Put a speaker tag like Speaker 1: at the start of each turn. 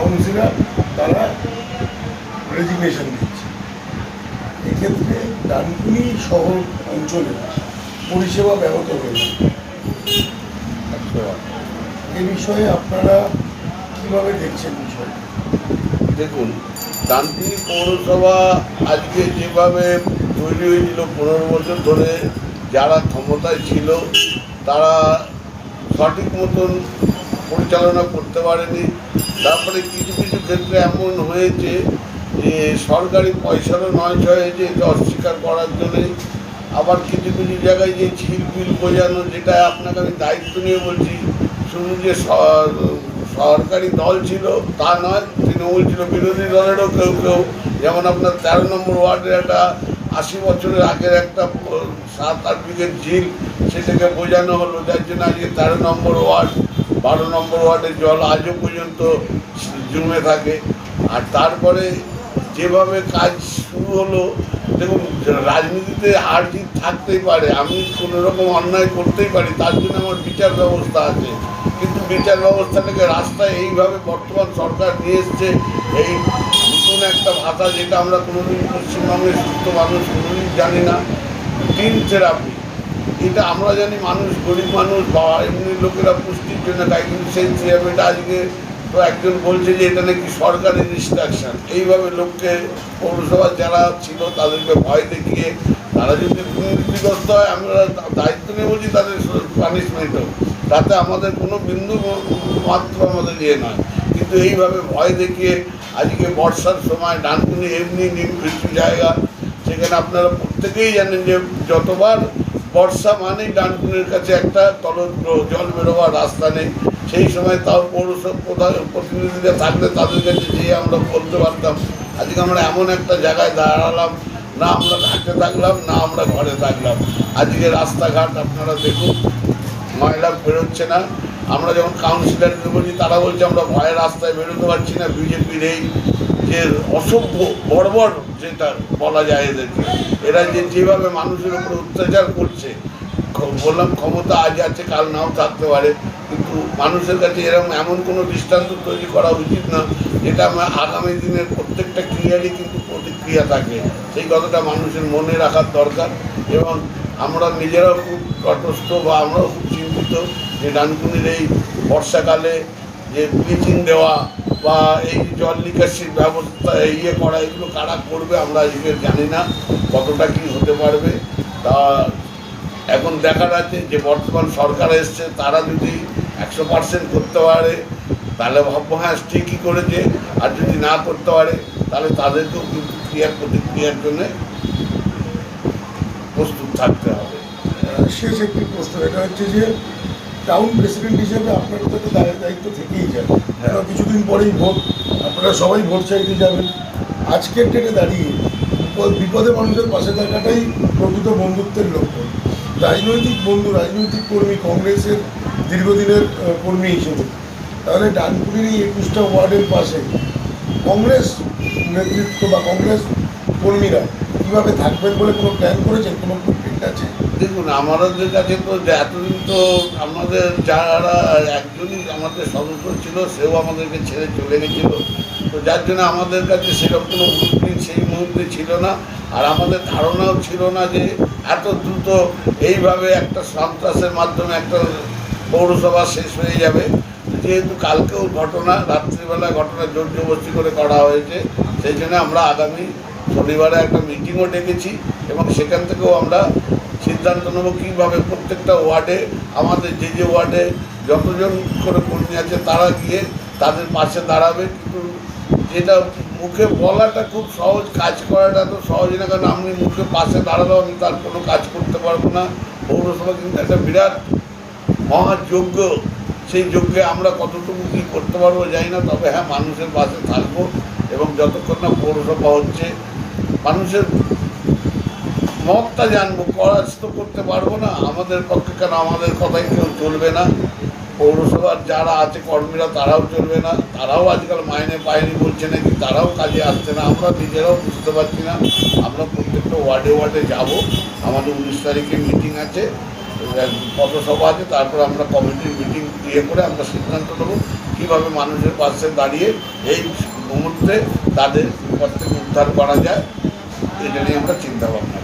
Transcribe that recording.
Speaker 1: Councillor তারা resignation দিচ্ছে। এক্ষেত্রে ডানকুনি শহর অঞ্চলে পরিষেবা ব্যাহত হয়েছে। এ বিষয়ে আপনারা কীভাবে দেখছেন বিষয়টা?
Speaker 2: দেখুন, ডানকুনি পৌরসভা আজকে যেভাবে তৈরি হয়েছিল 15 বছর ধরে, যারা ক্ষমতায় ছিল তারা সঠিক মতন পরিচালনা করতে পারেনি। তারপরে কিছু কিছু ক্ষেত্রে এমন হয়েছে যে সরকারি পয়সারও নয়ছয় হয়েছে, এটা অস্বীকার করার জন্যে। আবার কিছু কিছু জায়গায় যে ঝিলপিল বোঝানো, যেটা আপনাকে আমি দায়িত্ব নিয়ে বলছি, শুধু যে সরকারি দল ছিল তা নয়, তৃণমূল ছিল, বিরোধী দলেরও কেউ কেউ, যেমন আপনার 13 নম্বর ওয়ার্ডের একটা 80 বছরের আগের একটা 7-8 বিঘের ঝিল, সেটাকে বোঝানো হলো, যার জন্য আজকে 13 নম্বর ওয়ার্ড 12 নম্বর ওয়ার্ডের জল আজও পর্যন্ত জমে থাকে। আর তারপরে যেভাবে কাজ শুরু হলো, দেখুন রাজনীতিতে হার জিত থাকতেই পারে, আমি কোনো রকম অন্যায় করতেই পারি, তার জন্য আমার বিচার ব্যবস্থা আছে, কিন্তু বিচার ব্যবস্থাটাকে রাস্তায় এইভাবে বর্তমান সরকার নিয়ে এসছে, এই নতুন একটা ভাষা যেটা আমরা কোনোদিন পশ্চিমবঙ্গের সুস্থ মানুষ কোনোদিন জানি না, টিন থেরাপি। এটা আমরা জানি মানুষ, গরিব মানুষ বা এমনি লোকেরা পুষ্টির জন্য খায়, কিন্তু সেই থেরাপিটা আজকে তো একজন বলছে যে এটা নাকি সরকারের ইনস্ট্রাকশন। এইভাবে লোককে পৌরসভার যারা ছিল তাদেরকে ভয় দেখিয়ে তারা যদি দুর্নীতিগ্রস্ত হয়, আমরা দায়িত্ব নিয়ে বলছি তাদের পানিশমেন্ট হোক, তাতে আমাদের কোনো বিন্দু মাত্র আমাদের ইয়ে নয়। কিন্তু এইভাবে ভয় দেখিয়ে আজকে বর্ষার সময় ডানকুনি এমনি নিচু জায়গা, সেখানে আপনারা প্রত্যেকেই জানেন যে যতবার বর্ষা মানেই ডানকুনির কাছে একটা জল বেরোবার রাস্তা নেই। সেই সময় তাও পৌরসভা প্রতিনিধিরা থাকলে তাদের কাছে যেয়ে আমরা বলতে পারতাম। আজকে আমরা এমন একটা জায়গায় দাঁড়ালাম, না আমরা ঘাটে থাকলাম না আমরা ঘরে থাকলাম। আজকে রাস্তাঘাট আপনারা দেখুন, ময়লা বেরোচ্ছে না। আমরা যখন কাউন্সিলরদের বলি তারা বলছে আমরা ভয়ে রাস্তায় বেরোতে পারছি না, বিজেপির এই যে অসভ্য বর্বর, যেটা বলা যায় এদেরকে, এরা যেভাবে মানুষের উপরে অত্যাচার করছে, বললাম ক্ষমতা আজ আছে কাল নাও থাকতে পারে, কিন্তু মানুষের কাছে এমন কোনো দৃষ্টান্ত তৈরি করা উচিত না যেটা আমার আগামী দিনের প্রত্যেকটা ক্রিয়ারই কিন্তু প্রতিক্রিয়া থাকে। সেই কথাটা মানুষের মনে রাখার দরকার। এবং আমরা নিজেরাও খুব তটস্থ বা আমরাও খুব চিন্তিত যে ডানকুনির এই বর্ষাকালে যে ব্লিচিং দেওয়া বা এই জল নিকাশির ব্যবস্থা ইয়ে করা, এগুলো কারা করবে আমরা আজকে জানি না কতটা কী হতে পারবে। তা এখন দেখার আছে যে বর্তমান সরকার এসছে, তারা যদি 100% করতে পারে তাহলে ভাববো হ্যাঁ ঠিকই করেছে, আর যদি না করতে পারে তাহলে তাদেরকেও কিন্তু প্রতিক্রিয়ার জন্যে প্রস্তুত থাকতে হবে।
Speaker 1: শেষ একটি প্রশ্ন, এটা হচ্ছে যে টাউন প্রেসিডেন্ট হিসেবে আপনার তো একটা দায়িত্ব থেকেই যাবে, কারণ কিছুদিন পরেই ভোট, আপনারা সবাই ভোট চাইতে যাবেন। আজকের ডেটে দাঁড়িয়ে বিপদে মানুষের পাশে থাকাটাই প্রকৃত বন্ধুত্বের লক্ষ্য। রাজনৈতিক বন্ধু, রাজনৈতিক কর্মী, কংগ্রেসের দীর্ঘদিনের কর্মী হিসেবে, তাহলে ডানকুনির এই 21টা ওয়ার্ডের পাশে কংগ্রেস নেতৃত্ব বা কংগ্রেস কর্মীরা কীভাবে থাকবেন বলে কোনো প্ল্যান করেছেন, কোনো প্রিন্ট আছে?
Speaker 2: দেখুন, আমাদের কাছে তো এতদিন তো আমাদের যারা একজনই আমাদের সদস্য ছিল, সেও আমাদেরকে ছেড়ে চলে গেছিলো, তো যার জন্য আমাদের কাছে সেরকম কোনো ব্লুপ্রিন্ট সেই মুহূর্তে ছিল না। আর আমাদের ধারণাও ছিল না যে এত দ্রুত এইভাবে একটা সন্ত্রাসের মাধ্যমে একটা পৌরসভা শেষ হয়ে যাবে। যেহেতু কালকেও ঘটনা, রাত্রিবেলা ঘটনা জোর জবরদস্তি করে করা হয়েছে, সেই জন্য আমরা আগামী শনিবারে একটা মিটিংও ডেকেছি এবং সেখান থেকেও আমরা সিদ্ধান্ত নেব কীভাবে প্রত্যেকটা ওয়ার্ডে আমাদের যে ওয়ার্ডে যতজন করে কর্মী আছে তারা গিয়ে তাদের পাশে দাঁড়াবে। কিন্তু যেটা মুখে বলাটা খুব সহজ, কাজ করাটা তো সহজ না, কারণ আমি মুখে পাশে দাঁড়ালেও আমি তার কোনো কাজ করতে পারবো না। পৌরসভা কিন্তু একটা বিরাট মহাযজ্ঞ, সেই যজ্ঞে আমরা কতটুকু কী করতে পারবো জানি না, তবে হ্যাঁ মানুষের পাশে থাকবো এবং যতক্ষণ না পৌরসভা হচ্ছে মানুষের মতটা জানবো, কাজ তো করতে পারবো না আমাদের পক্ষে, কেন আমাদের কথাই কেউ চলবে না। পৌরসভার যারা আছে কর্মীরা তারাও চলবে না, তারাও আজকাল মাইনে পায়নি বলছে নাকি, তারাও কাজে আসছে না, আমরা নিজেরাও বুঝতে পারছি না। আমরা প্রত্যেকটা ওয়ার্ডে ওয়ার্ডে যাব, আমাদের 19 তারিখে মিটিং আছে, পথসভা আছে, তারপর আমরা কমিটির মিটিং করে আমরা সিদ্ধান্ত নেবো কীভাবে মানুষের পাশে দাঁড়িয়ে এই মুহূর্তে তাদের বিপদ থেকে উদ্ধার করা যায়, এটা নিয়ে আমরা চিন্তা ভাবনা